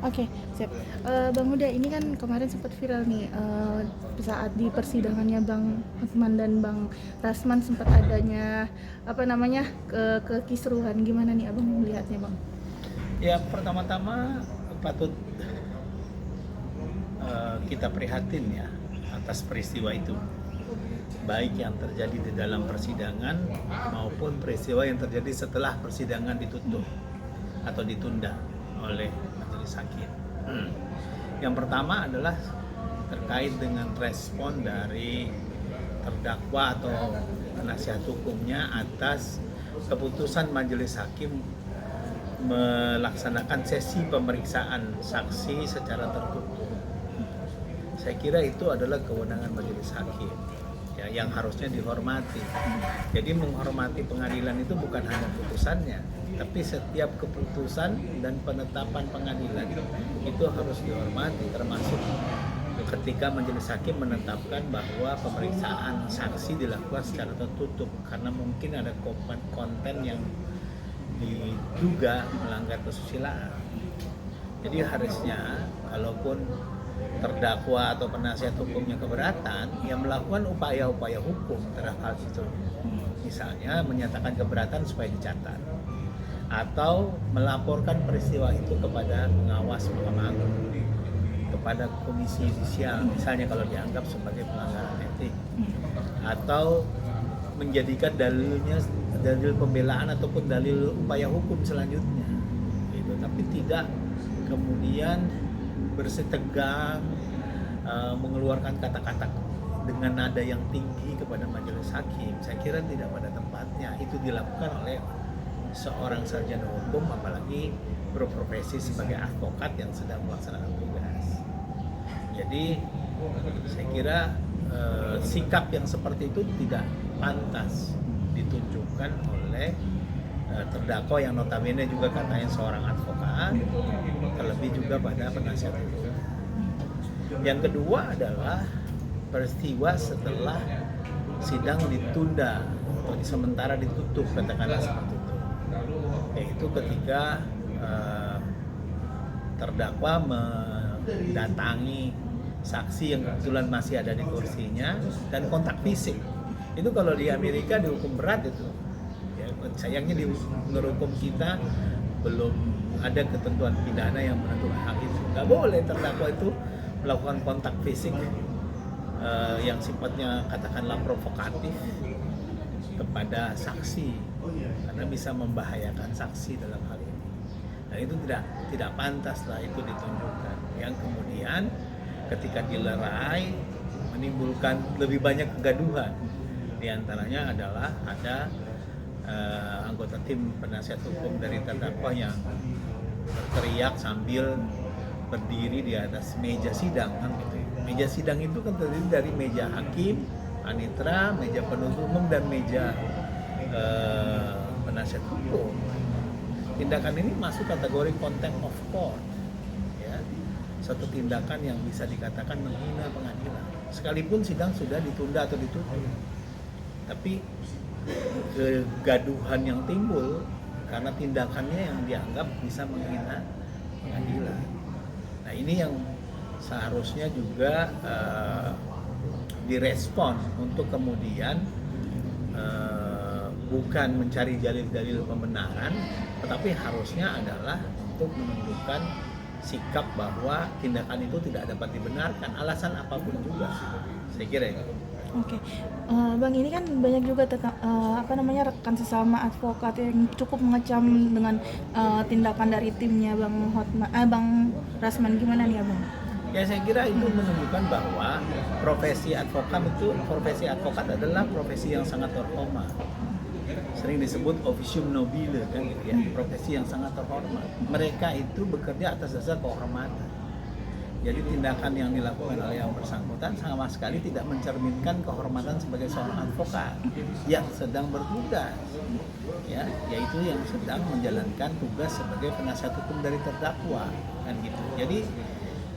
Oke, siap. Bang Huda, ini kan kemarin sempat viral nih, saat di persidangannya Bang Hotman dan Bang Rasman sempat adanya kekisruhan. Gimana nih Abang melihatnya, Bang? Ya, pertama-tama patut kita prihatin ya atas peristiwa itu, baik yang terjadi di dalam persidangan maupun peristiwa yang terjadi setelah persidangan ditutup atau ditunda oleh majelis hakim. Yang pertama adalah terkait dengan respon dari terdakwa atau penasihat hukumnya atas keputusan majelis hakim melaksanakan sesi pemeriksaan saksi secara tertutup. Saya kira itu adalah kewenangan majelis hakim ya, yang harusnya dihormati. Jadi menghormati pengadilan itu bukan hanya putusannya, tapi setiap keputusan dan penetapan pengadilan itu harus dihormati, termasuk ketika majelis hakim menetapkan bahwa pemeriksaan saksi dilakukan secara tertutup karena mungkin ada konten yang diduga melanggar kesusilaan. Jadi harusnya kalaupun terdakwa atau penasihat hukumnya keberatan, ya melakukan upaya-upaya hukum terhadap hal itu. Misalnya menyatakan keberatan supaya dicatat, atau melaporkan peristiwa itu kepada pengawas Mahkamah Agung, kepada komisi yudisial, misalnya kalau dianggap sebagai pelanggaran etik, atau menjadikan dalil pembelaan ataupun dalil upaya hukum selanjutnya gitu. Tapi tidak kemudian bersitegang mengeluarkan kata-kata dengan nada yang tinggi kepada majelis hakim. Saya kira tidak pada tempatnya itu dilakukan oleh seorang sarjana hukum, apalagi berprofesi sebagai advokat yang sedang melaksanakan tugas. Jadi saya kira sikap yang seperti itu tidak pantas ditunjukkan oleh terdakwa yang notabene juga katanya seorang advokat, terlebih juga pada penasihat hukum. Yang kedua adalah peristiwa setelah sidang ditunda atau sementara ditutup, katakanlah seperti itu, yaitu ketika terdakwa mendatangi saksi yang kebetulan masih ada di kursinya dan kontak fisik. Itu kalau di Amerika dihukum berat itu. Ya, sayangnya di menurut hukum kita belum ada ketentuan pidana yang menentukan hal itu. Nggak boleh terdakwa itu melakukan kontak fisik yang sifatnya katakanlah provokatif kepada saksi, karena bisa membahayakan saksi dalam hal ini. Dan itu tidak pantas lah itu ditunjukkan. Yang kemudian ketika dilerai menimbulkan lebih banyak kegaduhan. Di antaranya adalah ada anggota tim penasihat hukum dari terdakwa yang berteriak sambil berdiri di atas meja sidang kan gitu. Meja sidang itu kan terdiri dari meja hakim, panitera, meja penuntut umum dan meja penasihat hukum. Tindakan ini masuk kategori contempt of court. Satu tindakan yang bisa dikatakan menghina pengadilan, sekalipun sidang sudah ditunda atau ditutup. Tapi kegaduhan yang timbul karena tindakannya yang dianggap bisa menghina pengadilan. Nah ini yang seharusnya juga direspon untuk kemudian bukan mencari dalil-dalil pembenaran, tetapi harusnya adalah untuk menunjukkan sikap bahwa tindakan itu tidak dapat dibenarkan, alasan apapun juga. Saya kira itu. Oke, Bang, ini kan banyak juga rekan sesama advokat yang cukup mengecam dengan tindakan dari timnya Bang Hotman, Bang Rasman. Gimana nih Abang? Ya saya kira itu menunjukkan bahwa profesi advokat adalah profesi yang sangat terhormat. Sering disebut officium nobile kan gitu ya, profesi yang sangat terhormat. Mereka itu bekerja atas dasar kehormatan. Jadi tindakan yang dilakukan oleh yang bersangkutan sama sekali tidak mencerminkan kehormatan sebagai seorang advokat yang sedang bertugas, ya, yaitu yang sedang menjalankan tugas sebagai penasihat hukum dari terdakwa kan gitu. Jadi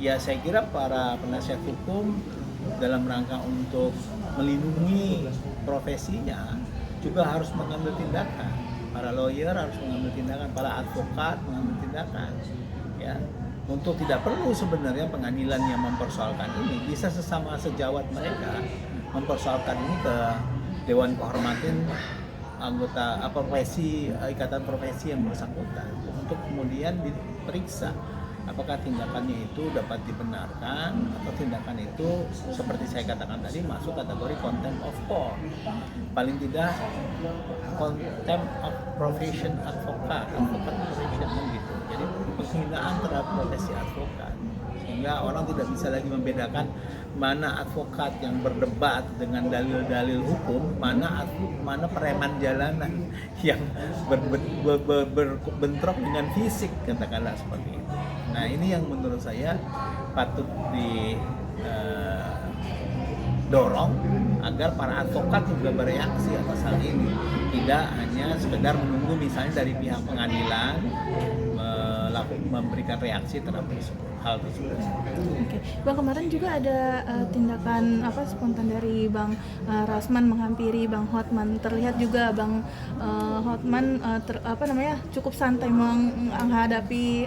ya saya kira para penasihat hukum dalam rangka untuk melindungi profesinya juga harus mengambil tindakan. Para lawyer harus mengambil tindakan, para advokat mengambil tindakan, ya, untuk tidak perlu sebenarnya pengadilan yang mempersoalkan ini, bisa sesama sejawat mereka mempersoalkan ini ke Dewan Kehormatan anggota profesi, ikatan profesi yang bersangkutan, untuk kemudian diperiksa apakah tindakannya itu dapat dibenarkan atau tindakan itu seperti saya katakan tadi masuk kategori contempt of court, paling tidak contempt of profession advokat profession gitu. Jadi penghinaan terhadap profesi advokat, sehingga orang tidak bisa lagi membedakan mana advokat yang berdebat dengan dalil-dalil hukum, mana preman jalanan yang berbentrok dengan fisik, katakanlah seperti itu. Nah, ini yang menurut saya patut didorong agar para advokat juga bereaksi atas hal ini, tidak hanya sekedar menunggu misalnya dari pihak pengadilan memberikan reaksi terhadap hal tersebut. Oke, Bang, kemarin juga ada tindakan spontan dari Bang Rasman menghampiri Bang Hotman. Terlihat juga Bang Hotman cukup santai menghadapi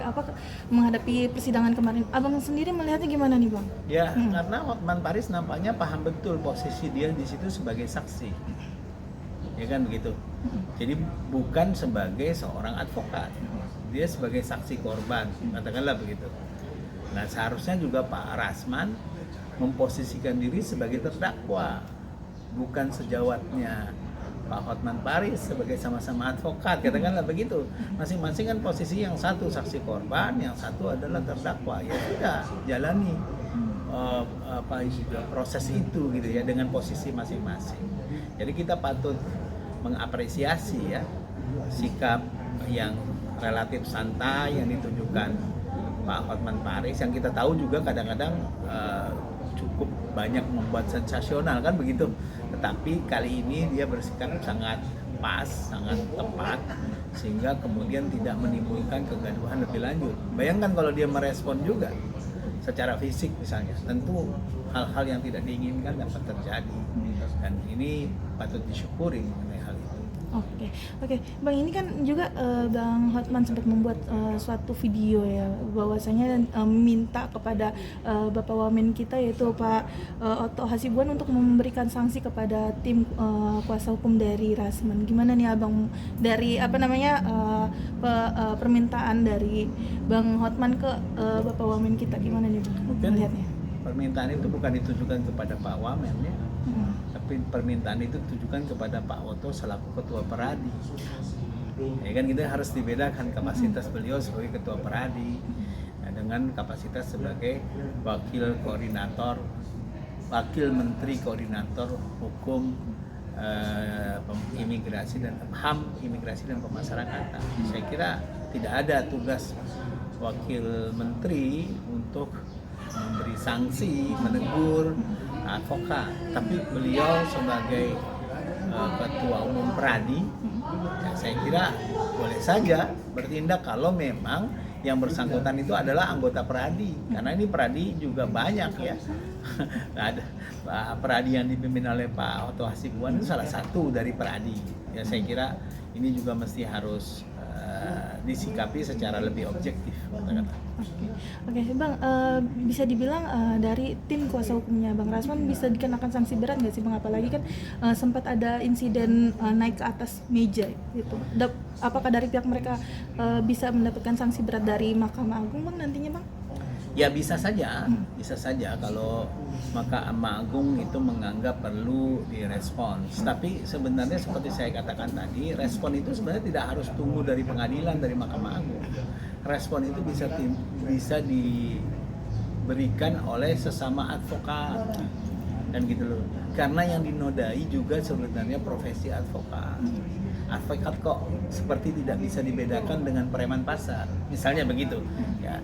persidangan kemarin. Abang sendiri melihatnya gimana nih, Bang? Ya, karena Hotman Paris nampaknya paham betul posisi dia di situ sebagai saksi. Ya kan begitu. Jadi bukan sebagai seorang advokat. Dia sebagai saksi korban, katakanlah begitu. Nah, seharusnya juga Pak Rasman memposisikan diri sebagai terdakwa, bukan sejawatnya Pak Hotman Paris sebagai sama-sama advokat, katakanlah begitu. Masing-masing kan posisi, yang satu saksi korban, yang satu adalah terdakwa. Ya sudah, jalani proses itu gitu ya, dengan posisi masing-masing. Jadi kita patut mengapresiasi ya sikap yang relatif santai yang ditunjukkan Pak Hotman Paris, yang kita tahu juga kadang-kadang cukup banyak membuat sensasional kan begitu. Tetapi kali ini dia bersikap sangat pas, sangat tepat, sehingga kemudian tidak menimbulkan kegaduhan lebih lanjut. Bayangkan kalau dia merespon juga secara fisik misalnya, tentu hal-hal yang tidak diinginkan dapat terjadi, dan ini patut disyukuri mengenai hal itu. Oke, Bang, ini kan juga Bang Hotman sempat membuat suatu video ya, bahwasanya minta kepada Bapak Wamen kita, yaitu Pak Otto Hasibuan, untuk memberikan sanksi kepada tim kuasa hukum dari Rasman. Gimana nih Abang dari permintaan dari Bang Hotman ke Bapak Wamen kita, gimana nih Bang melihatnya? Permintaan itu bukan ditujukan kepada Pak Wamen ya, tapi permintaan itu ditujukan kepada Pak Otto selaku Ketua Peradi. Ya kan, kita harus dibedakan kapasitas beliau sebagai Ketua Peradi dengan kapasitas sebagai Wakil Menteri Koordinator Hukum Imigrasi dan HAM, Imigrasi dan Pemasyarakatan. Saya kira tidak ada tugas Wakil Menteri untuk memberi sanksi, menegur advokat, tapi beliau sebagai Ketua Umum Peradi, ya saya kira boleh saja bertindak kalau memang yang bersangkutan itu adalah anggota Peradi, karena ini Peradi juga banyak ya. Ada Peradi yang dipimpin oleh Pak Otto Hasibuan itu salah satu dari Peradi. Ya saya kira ini juga mesti harus disikapi secara lebih objektif. Oke, Bang, bisa dibilang dari tim kuasa hukumnya Bang Rasman bisa dikenakan sanksi berat nggak sih Bang? Apalagi kan sempat ada insiden naik ke atas meja gitu. Apakah dari pihak mereka bisa mendapatkan sanksi berat dari Mahkamah Agung Bang nantinya Bang? Ya bisa saja kalau Mahkamah Agung itu menganggap perlu direspons. Tapi sebenarnya seperti saya katakan tadi, respon itu sebenarnya tidak harus tunggu dari pengadilan, dari Mahkamah Agung. Respon itu bisa diberikan oleh sesama advokat dan gitu loh. Karena yang dinodai juga sebenarnya profesi advokat. Advokat kok seperti tidak bisa dibedakan dengan preman pasar, misalnya begitu ya.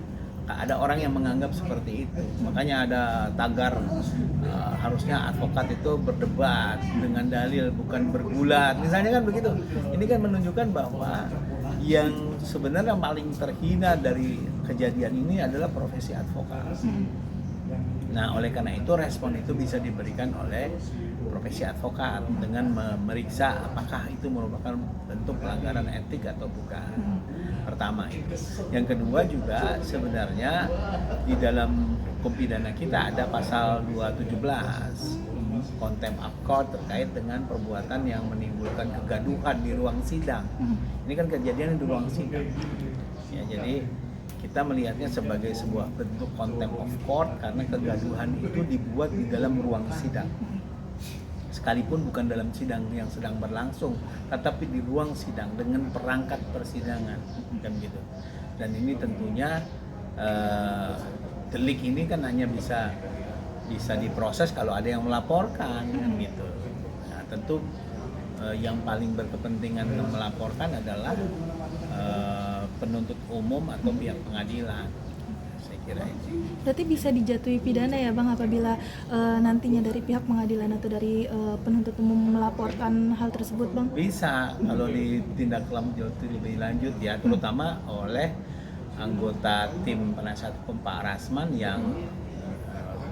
Ada orang yang menganggap seperti itu, makanya ada tagar harusnya advokat itu berdebat dengan dalil, bukan bergulat, misalnya kan begitu. Ini kan menunjukkan bahwa yang sebenarnya paling terhina dari kejadian ini adalah profesi advokat. Nah, oleh karena itu respon itu bisa diberikan oleh profesi advokat dengan memeriksa apakah itu merupakan bentuk pelanggaran etik atau bukan. Pertama itu. Yang kedua juga sebenarnya di dalam hukum pidana kita ada pasal 217 contempt of court terkait dengan perbuatan yang menimbulkan kegaduhan di ruang sidang. Ini kan kejadian di ruang sidang. Ya, jadi kita melihatnya sebagai sebuah bentuk contempt of court karena kegaduhan itu dibuat di dalam ruang sidang. Sekalipun bukan dalam sidang yang sedang berlangsung, tetapi di ruang sidang dengan perangkat persidangan, kan gitu. Dan ini tentunya delik ini kan hanya bisa diproses kalau ada yang melaporkan, kan gitu. Nah, tentu yang paling berkepentingan melaporkan adalah penuntut umum atau pihak pengadilan. Saya kira ini. Berarti bisa dijatuhi pidana ya Bang apabila nantinya dari pihak pengadilan atau dari penuntut umum melaporkan hal tersebut Bang? Bisa kalau ditindak lebih lanjut ya, terutama oleh anggota tim penasihat hukum Pak Rasman yang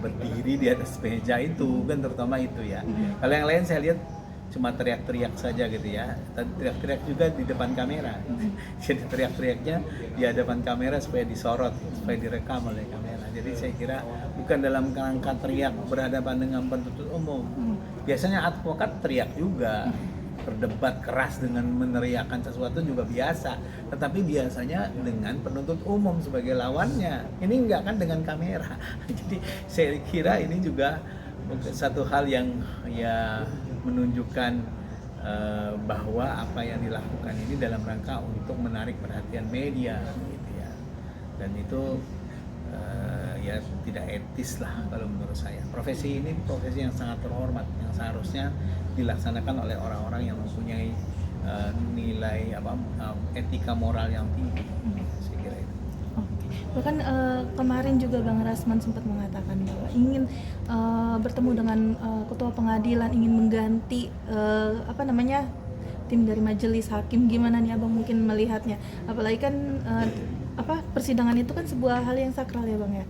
berdiri di atas meja itu, kan terutama itu ya. Kalau yang lain saya lihat cuma teriak-teriak saja gitu ya, dan teriak-teriak juga di depan kamera. Jadi teriak-teriaknya di hadapan kamera supaya disorot, supaya direkam oleh kamera. Jadi saya kira bukan dalam kerangka teriak berhadapan dengan penuntut umum. Biasanya advokat teriak juga, berdebat keras dengan meneriakkan sesuatu juga biasa. Tetapi biasanya dengan penuntut umum sebagai lawannya. Ini enggak kan dengan kamera. Jadi saya kira ini juga satu hal yang ya menunjukkan bahwa apa yang dilakukan ini dalam rangka untuk menarik perhatian media gitu ya. Dan itu ya tidak etis lah kalau menurut saya. Profesi ini profesi yang sangat terhormat yang seharusnya dilaksanakan oleh orang-orang yang mempunyai nilai etika moral yang tinggi. Saya kira itu. Bahkan kemarin juga Bang Rasman sempat mengatakan bahwa ingin bertemu dengan ketua pengadilan, ingin mengganti tim dari majelis hakim. Gimana nih Abang mungkin melihatnya? Apalagi kan persidangan itu kan sebuah hal yang sakral ya Bang ya.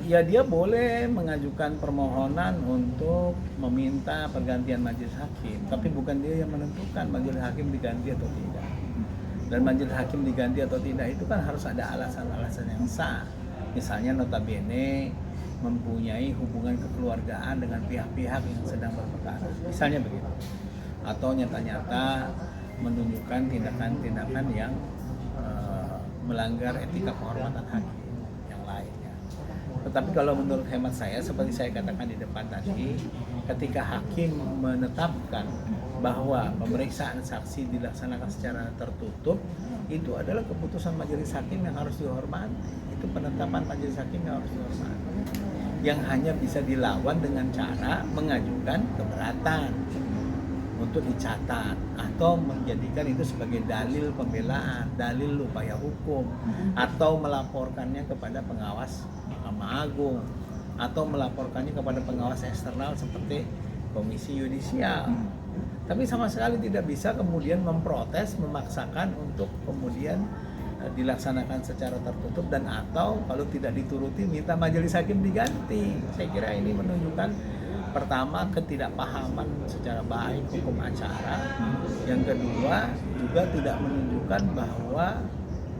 Ya dia boleh mengajukan permohonan untuk meminta pergantian majelis hakim, tapi bukan dia yang menentukan majelis hakim diganti atau tidak. Dan majelis hakim diganti atau tidak itu kan harus ada alasan-alasan yang sah. Misalnya notabene mempunyai hubungan kekeluargaan dengan pihak-pihak yang sedang berperkara. Misalnya begitu. Atau nyata-nyata menunjukkan tindakan-tindakan yang melanggar etika kehormatan hakim yang lainnya. Tetapi kalau menurut hemat saya, seperti saya katakan di depan tadi, ketika hakim menetapkan bahwa pemeriksaan saksi dilaksanakan secara tertutup, itu adalah keputusan majelis hakim yang harus dihormati. Itu penetapan majelis hakim yang harus dihormati. Yang hanya bisa dilawan dengan cara mengajukan keberatan untuk dicatat atau menjadikan itu sebagai dalil pembelaan, dalil upaya hukum, atau melaporkannya kepada pengawas Mahkamah Agung, atau melaporkannya kepada pengawas eksternal seperti Komisi Yudisial. Tapi sama sekali tidak bisa kemudian memprotes, memaksakan untuk kemudian dilaksanakan secara tertutup dan atau kalau tidak dituruti minta majelis hakim diganti. Saya kira ini menunjukkan pertama ketidakpahaman secara baik hukum acara. Yang kedua juga tidak menunjukkan bahwa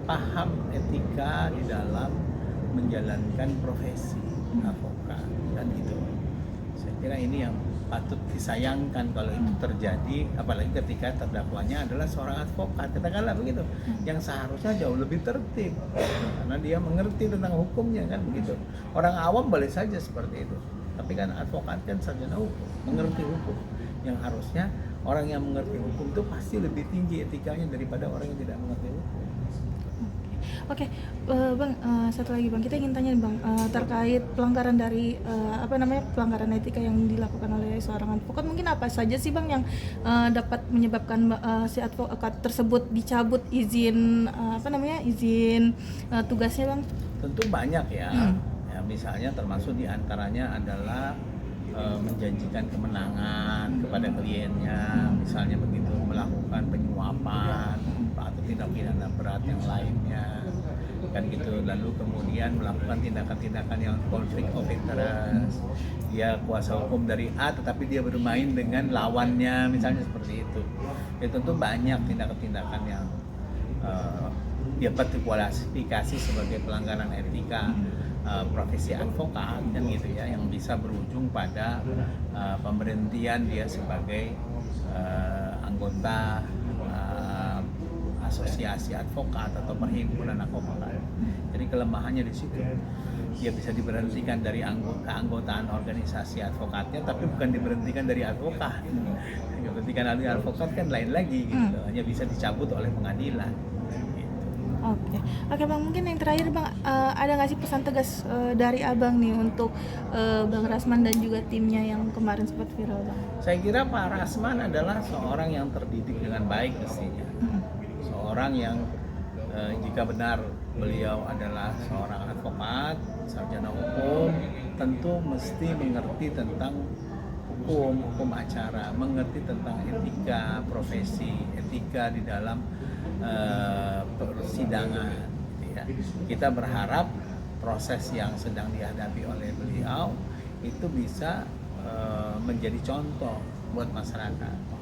paham etika di dalam menjalankan profesi advokat dan itu. Saya kira ini yang patut disayangkan kalau itu terjadi, apalagi ketika terdakwanya adalah seorang advokat, katakanlah begitu, yang seharusnya jauh lebih tertib karena dia mengerti tentang hukumnya, kan begitu. Orang awam boleh saja seperti itu, tapi kan advokat kan sarjana hukum, mengerti hukum, yang harusnya orang yang mengerti hukum itu pasti lebih tinggi etikanya daripada orang yang tidak mengerti hukum. Oke, Bang, satu lagi Bang, kita ingin tanya Bang terkait pelanggaran dari pelanggaran etika yang dilakukan oleh seorang advokat. Mungkin apa saja sih Bang yang dapat menyebabkan si advokat tersebut dicabut izin izin tugasnya Bang? Tentu banyak ya. Ya misalnya termasuk diantaranya adalah menjanjikan kemenangan kepada kliennya, misalnya begitu, melakukan penyuapan atau tindak pidana berat yang lainnya, kan gitu. Lalu kemudian melakukan tindakan-tindakan yang konflik of interest, dia kuasa hukum dari A tetapi dia bermain dengan lawannya, misalnya seperti itu. Ya tentu banyak tindakan-tindakan yang dia kualifikasi sebagai pelanggaran etika profesi advokat kan gitu ya, yang bisa berujung pada pemberhentian dia sebagai anggota asosiasi advokat atau perhimpunan advokat. Jadi kelemahannya di situ. Dia bisa diberhentikan dari keanggotaan organisasi advokatnya, tapi bukan diberhentikan dari advokat. Diberhentikan dari advokat kan lain lagi gitu. Hanya bisa dicabut oleh pengadilan. Oke Bang, mungkin yang terakhir Bang, ada nggak sih pesan tegas dari Abang nih untuk Bang Rasman dan juga timnya yang kemarin sempat viral Bang? Saya kira Pak Rasman adalah seorang yang terdidik dengan baik mestinya. Seorang yang jika benar beliau adalah seorang advokat, sarjana hukum, tentu mesti mengerti tentang hukum acara, mengerti tentang etika profesi, etika di dalam persidangan. Ya. Kita berharap proses yang sedang dihadapi oleh beliau itu bisa menjadi contoh buat masyarakat.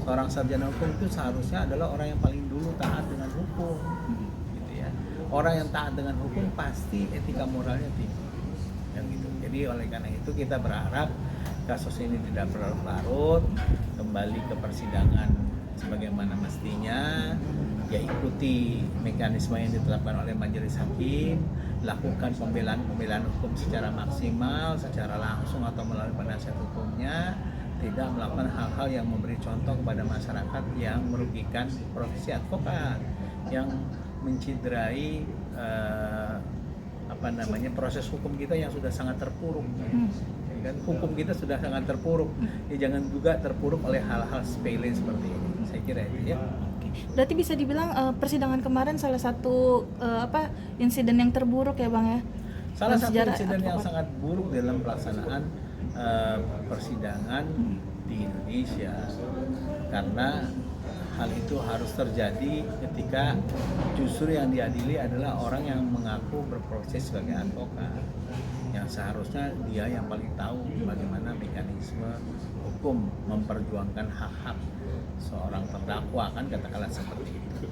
Seorang sarjana hukum itu seharusnya adalah orang yang paling dulu taat dengan hukum, gitu ya. Orang yang taat dengan hukum pasti etika moralnya tinggi, yang gitu. Jadi oleh karena itu kita berharap kasus ini tidak berlarut, kembali ke persidangan sebagaimana mestinya, ya ikuti mekanisme yang ditetapkan oleh majelis hakim, lakukan pembelaan hukum secara maksimal, secara langsung atau melalui penasihat hukumnya, tidak melakukan hal-hal yang memberi contoh kepada masyarakat yang merugikan profesi advokat, yang menciderai proses hukum kita yang sudah sangat terpuruk. Kan hukum kita sudah sangat terpuruk, ya jangan juga terpuruk oleh hal-hal sepele seperti ini. Saya kira itu ya. Berarti bisa dibilang persidangan kemarin salah satu insiden yang terburuk ya Bang ya? Salah satu insiden yang sangat buruk dalam pelaksanaan persidangan di Indonesia, karena hal itu harus terjadi ketika justru yang diadili adalah orang yang mengaku berproses sebagai advokat, yang seharusnya dia yang paling tahu bagaimana mekanisme hukum memperjuangkan hak-hak seorang terdakwa, kan katakanlah seperti itu.